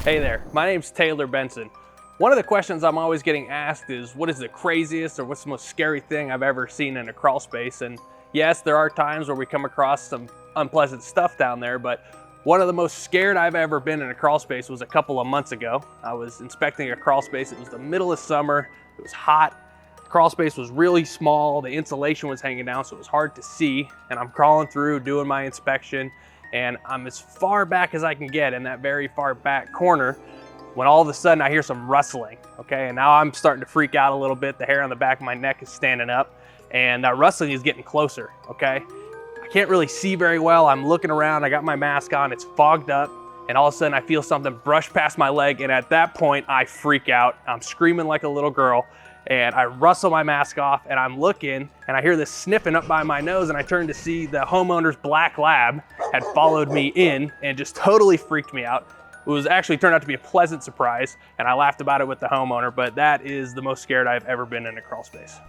Hey there, my name's Taylor Benson. One of the questions I'm always getting asked is, what is the craziest or what's the most scary thing I've ever seen in a crawl space? And yes, there are times where we come across some unpleasant stuff down there, but one of the most scared I've ever been in a crawl space was a couple of months ago. I was inspecting a crawl space. It was the middle of summer, it was hot. The crawl space was really small, the insulation was hanging down, so it was hard to see. And I'm crawling through, doing my inspection, and I'm as far back as I can get in that very far back corner when all of a sudden I hear some rustling, okay? And now I'm starting to freak out a little bit. The hair on the back of my neck is standing up, and that rustling is getting closer, okay? I can't really see very well. I'm looking around, I got my mask on, it's fogged up, and all of a sudden I feel something brush past my leg, and at that point I freak out. I'm screaming like a little girl, and I rustle my mask off, and I'm looking, and I hear this sniffing up by my nose, and I turn to see the homeowner's black lab had followed me in and just totally freaked me out. It was actually turned out to be a pleasant surprise, and I laughed about it with the homeowner, but that is the most scared I've ever been in a crawl space.